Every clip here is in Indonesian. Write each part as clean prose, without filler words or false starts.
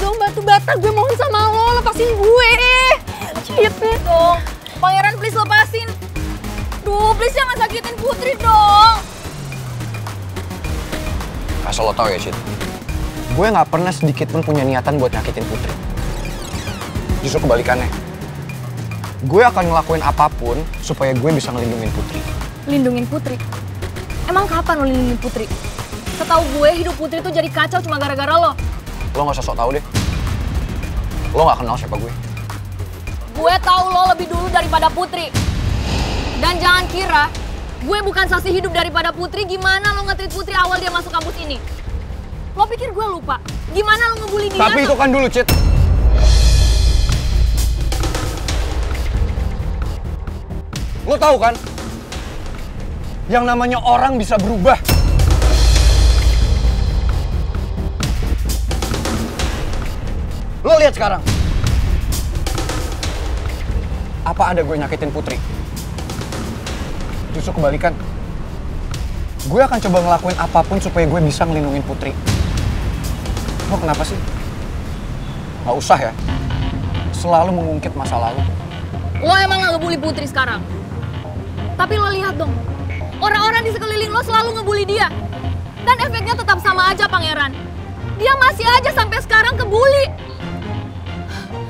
dong batu bata, gue mohon sama lo, lepasin gue. Cit dong. Pangeran please lepasin. Duh, please jangan sakitin Putri dong. Asal lo tau ya, Cid. Gue gak pernah sedikit pun punya niatan buat nyakitin Putri. Justru kebalikannya. Gue akan ngelakuin apapun supaya gue bisa ngelindungin Putri. Lindungin Putri? Emang kapan lo lindungin Putri? Setahu gue hidup Putri tuh jadi kacau cuma gara-gara lo. Lo gak usah sok tau deh. Lo gak kenal siapa gue. Gue tahu lo lebih dulu daripada Putri. Dan jangan kira gue bukan saksi hidup daripada Putri. Gimana lo nge-treat Putri awal dia masuk kampus ini? Lo pikir gue lupa? Gimana lo ngebully dia? Tapi itu kan dulu, Cid. Lo tahu kan? Yang namanya orang bisa berubah. Lo lihat sekarang. Apa ada gue nyakitin Putri? Justru kebalikan. Gue akan coba ngelakuin apapun supaya gue bisa ngelindungin Putri. Lo kenapa sih? Gak usah ya. Selalu mengungkit masa lalu. Lo emang gak ngebully Putri sekarang. Tapi lo lihat dong. Orang-orang di sekeliling lo selalu ngebully dia. Dan efeknya tetap sama aja, Pangeran. Dia masih aja sampai sekarang kebully.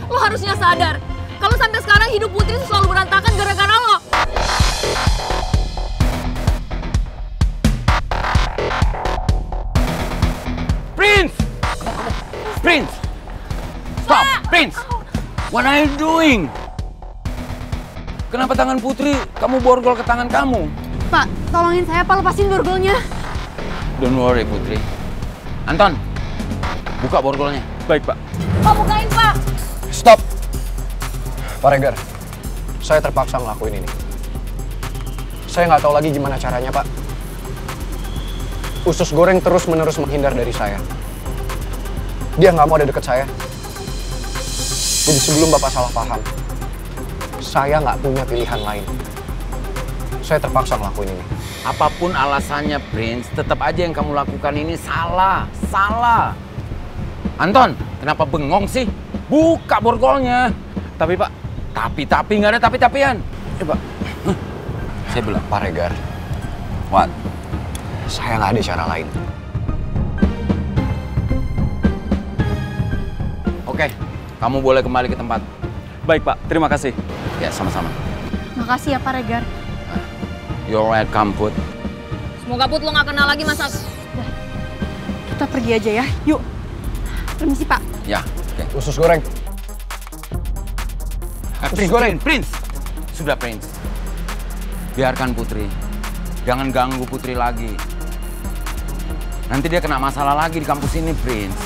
Lo harusnya sadar. Kalau sampai sekarang hidup Putri itu selalu berantakan gara-gara lo. Prince! Prince! Stop! Prince! What are you doing? Kenapa tangan Putri kamu borgol ke tangan kamu? Pak, tolongin saya, Pak. Lepasin borgolnya. Don't worry, Putri. Anton, buka borgolnya. Baik, Pak. Pak, bukain, Pak. Stop! Pak Regar, saya terpaksa ngelakuin ini. Saya nggak tahu lagi gimana caranya, Pak. Usus goreng terus-menerus menghindar dari saya. Dia nggak mau ada deket saya. Jadi sebelum Bapak salah paham, saya nggak punya pilihan lain. Saya terpaksa ngelakuin ini. Apapun alasannya, Prince, tetap aja yang kamu lakukan ini salah. Salah. Anton, kenapa bengong sih? Buka borgolnya. Tapi, Pak. Tapi, nggak ada tapi-tapian. Pak. Saya bilang, Pak Regar. What? Saya nggak ada cara lain. Oke, kamu boleh kembali ke tempat. Baik, Pak. Terima kasih. Ya, sama-sama. Makasih ya, Pak Regar. You're welcome, Put. Semoga Put lo gak kenal lagi masa... Kita pergi aja ya. Yuk. Permisi, Pak. Ya, oke. Usus goreng. Prince, goreng. Prince. Sudah, Prince. Biarkan Putri. Jangan ganggu Putri lagi. Nanti dia kena masalah lagi di kampus ini, Prince.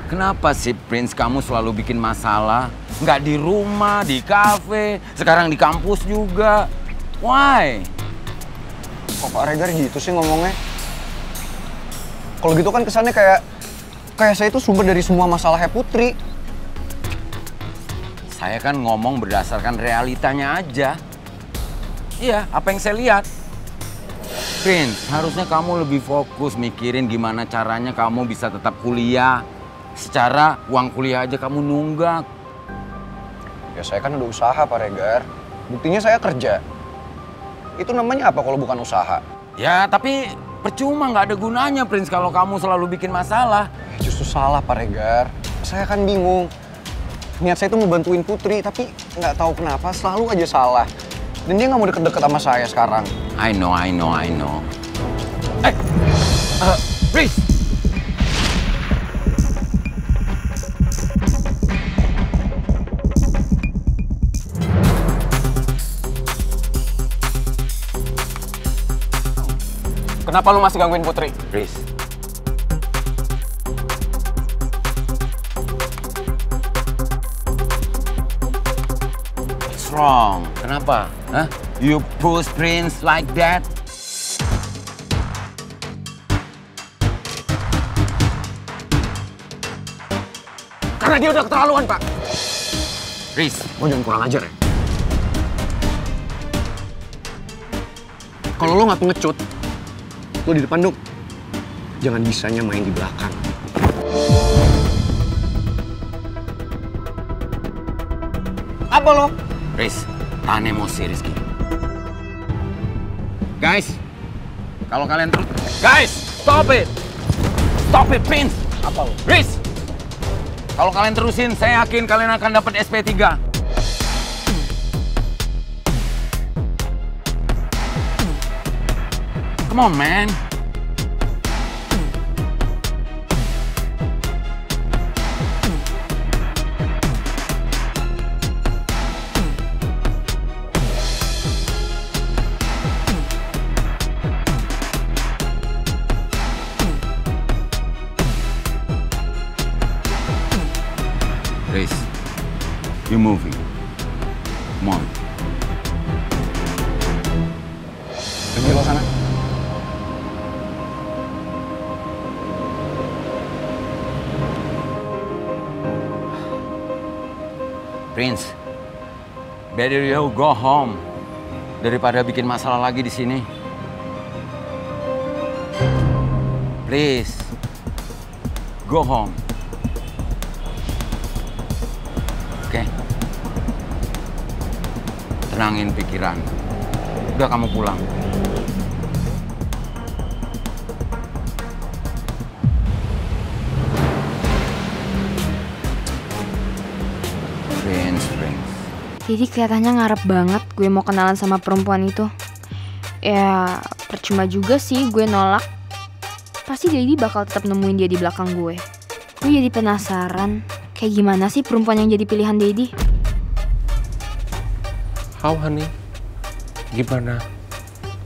Kenapa sih, Prince, kamu selalu bikin masalah? Nggak di rumah, di kafe, sekarang di kampus juga. Why? Kok Pak Regar gitu sih ngomongnya? Kalau gitu kan kesannya kayak saya itu sumber dari semua masalahnya Putri. Saya kan ngomong berdasarkan realitanya aja. Iya, apa yang saya lihat. Prince, harusnya kamu lebih fokus mikirin gimana caranya kamu bisa tetap kuliah. Secara uang kuliah aja kamu nunggak. Ya saya kan udah usaha Pak Regar. Buktinya saya kerja. Itu namanya apa kalau bukan usaha? Ya, tapi percuma, nggak ada gunanya, Prince, kalau kamu selalu bikin masalah. Justru salah Pak Regar. Saya kan bingung. Niat saya itu mau bantuin Putri, tapi nggak tahu kenapa selalu aja salah. Dan dia nggak mau deket-deket sama saya sekarang. I know. Prince! Kenapa lu masih gangguin Putri? Prince. What's wrong? Kenapa? Huh? You push Prince like that? Karena dia udah keterlaluan, Pak. Riz, Lo jangan kurang ajar ya. Kalau lo nggak pengecut, lo di depan dong. Jangan bisanya main di belakang. Apa lo? Riz, tahan emosi Rizky. Guys, kalau kalian terus... Guys, stop it! Stop it, Prince! Apa lo? Riz! Kalau kalian terusin, saya yakin kalian akan dapat SP3. Come on, man. Riz, you're moving. Come on. Pergi lo sana. Prince, better you go home daripada bikin masalah lagi di sini. Please, go home. Oke? Tenangin pikiran. Udah kamu pulang. Jadi kelihatannya ngarep banget gue mau kenalan sama perempuan itu. Ya percuma juga sih gue nolak. Pasti Daddy bakal tetap nemuin dia di belakang gue. Gue jadi penasaran, kayak gimana sih perempuan yang jadi pilihan Daddy? How honey? Gimana?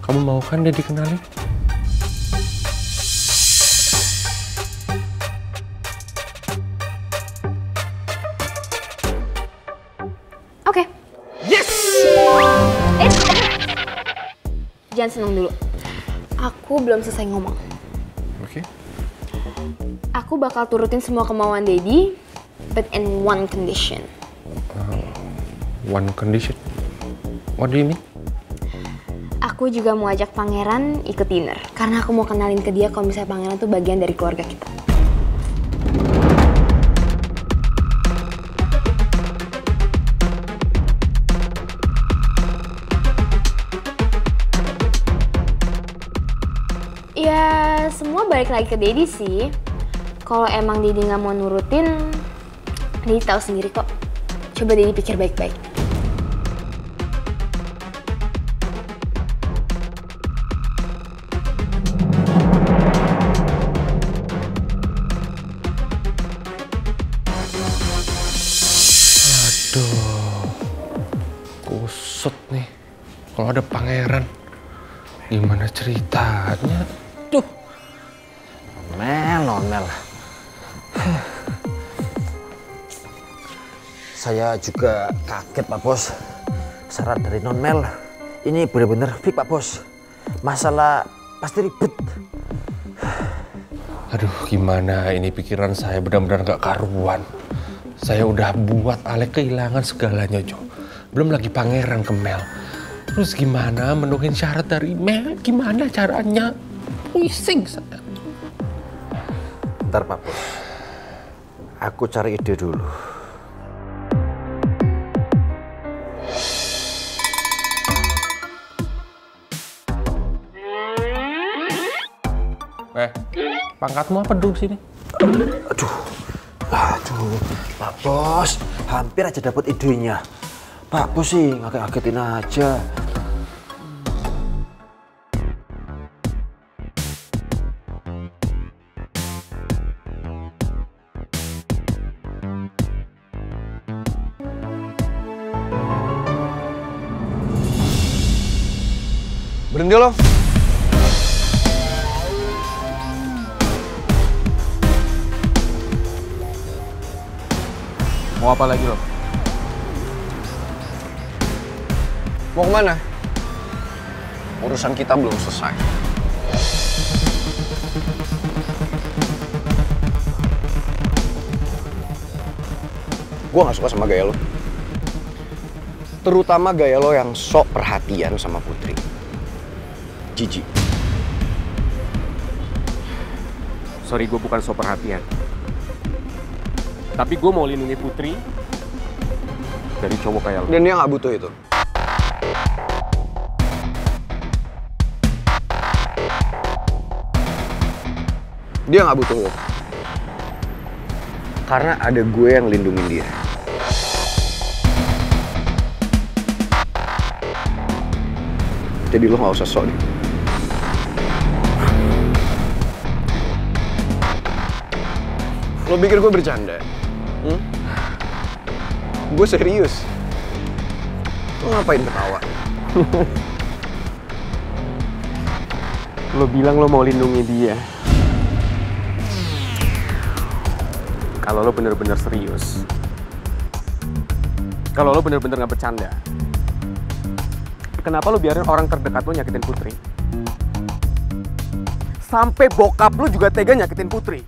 Kamu mau kan dia dikenalin? Oke. Yes! Jangan seneng dulu. Aku belum selesai ngomong. Oke. Aku bakal turutin semua kemauan Daddy, but in one condition. One condition? What do you mean? Aku juga mau ajak Pangeran ikut dinner. Karena aku mau kenalin ke dia kalau misalnya Pangeran tuh bagian dari keluarga kita. Ya, semua balik lagi ke Daddy sih. Kalau emang Daddy nggak mau nurutin, Daddy tahu sendiri kok. Coba Daddy pikir baik-baik. Aduh, kusut nih. Kalau ada Pangeran, gimana ceritanya? Duh. Mel. Saya juga kaget Pak Bos. Syarat dari Non Mel ini benar-benar fix Pak Bos. Masalah pasti ribet. Aduh, gimana ini pikiran saya benar-benar gak karuan. Saya udah buat Alek kehilangan segalanya, Jo. Belum lagi Pangeran ke Mel. Terus gimana menuhin syarat dari Mel? Gimana caranya? Pusing saya. Bentar Pak Bos. Aku cari ide dulu. Pangkatmu apa duduk sini? Aduh, Pak Bos, hampir aja dapat idenya. Pak Bos sih ngaget-ngagetin aja. Berhenti lo. Mau apa lagi lo? Mau kemana? Urusan kita belum selesai. Gue gak suka sama gaya lo. Terutama gaya lo yang sok perhatian sama Putri. Jijik. Sorry, gue bukan so perhatian. Tapi gue mau lindungi Putri dari cowok kayak lo. Dan dia nggak butuh itu. Dia nggak butuh lo. Karena ada gue yang lindungin dia. Jadi lo nggak usah sok deh. Lo pikir gue bercanda? Gue serius. Lo ngapain ketawa? Lo bilang lo mau lindungi dia. Kalau lo bener-bener serius. Kalau lo bener-bener nggak bercanda. Kenapa lo biarin orang terdekat lo nyakitin Putri? Sampai bokap lo juga tega nyakitin Putri.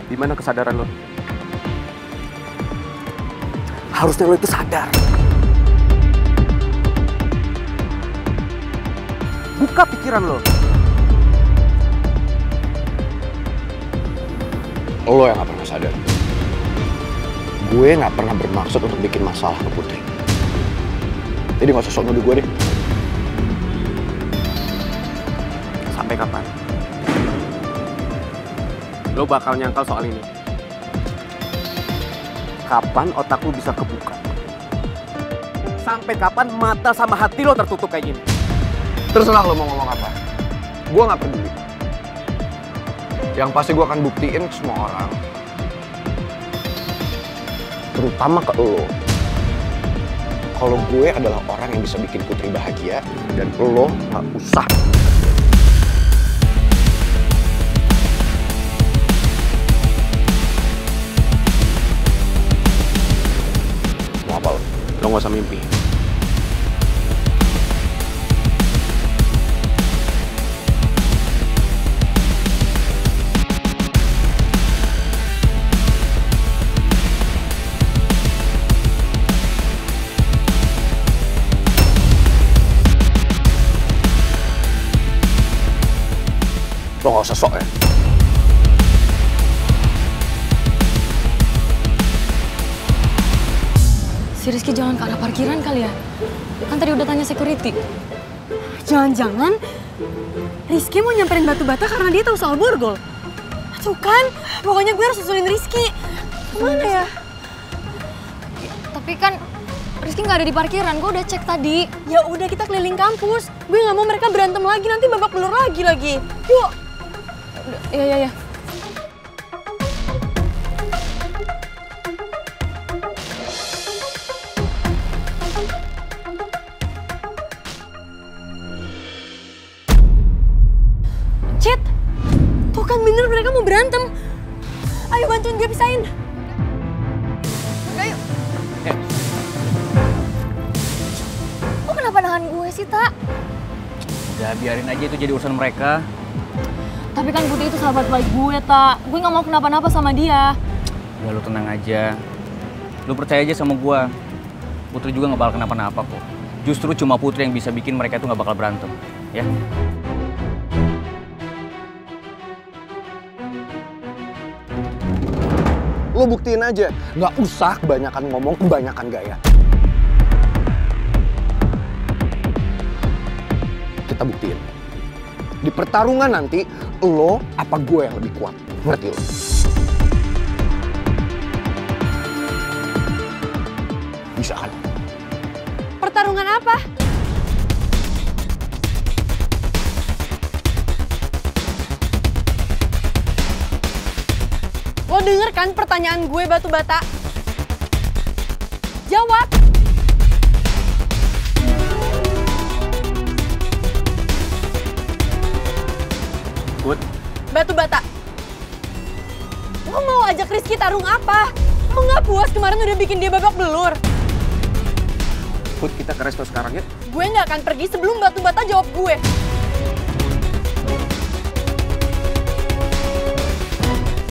Di mana kesadaran lo? Harusnya lo itu sadar. Buka pikiran lo. Lo yang gak pernah sadar. Gue gak pernah bermaksud untuk bikin masalah ke Putri. Jadi gak usah sok nuduh gue deh. Sampai kapan? Lo bakal nyangkal soal ini. Kapan otak lo bisa kebuka? Sampai kapan mata sama hati lo tertutup kayak gini? Terserah lo mau ngomong apa. Gue gak peduli. Yang pasti gue akan buktiin ke semua orang. Terutama ke lo. Kalau gue adalah orang yang bisa bikin Putri bahagia. Dan lo gak usah. Mau apa lo? Lo gak usah mimpi. Lo gak usah sok ya. Si Rizky jangan ke arah parkiran kali ya? Kan tadi udah tanya security. Jangan-jangan Rizky mau nyamperin batu bata karena dia tahu soal borgol. Tuh kan, pokoknya gue harus susulin Rizky. Kemana ya? Tapi kan Rizky nggak ada di parkiran, gue udah cek tadi. Ya udah kita keliling kampus. Gue nggak mau mereka berantem lagi, nanti babak belur lagi. Yuk. Iya. Cit, tuh kan bener mereka mau berantem. Ayo bantuin gue pisahin. Ayo. Lo kenapa nahan gue sih, Tak? Udah biarin aja itu jadi urusan mereka. Tapi kan Putri itu sahabat baik gue, Tak. Gue nggak mau kenapa-napa sama dia. Ya lu tenang aja. Lu percaya aja sama gua. Putri juga nggak bakal kenapa-napa kok. Justru cuma Putri yang bisa bikin mereka itu nggak bakal berantem. Ya. Lo buktiin aja. Nggak usah kebanyakan ngomong, kebanyakan gaya. Kita buktiin. Di pertarungan nanti, lo apa gue yang lebih kuat. Ngerti lo? Bisa kan? Pertarungan apa? Lo denger kan pertanyaan gue batu bata? Jawab! Put, Batu bata. Lo mau ajak Rizky tarung apa? Lo nggak puas kemarin udah bikin dia babak belur? Put, kita ke resto sekarang ya. Gue nggak akan pergi sebelum batu bata jawab gue.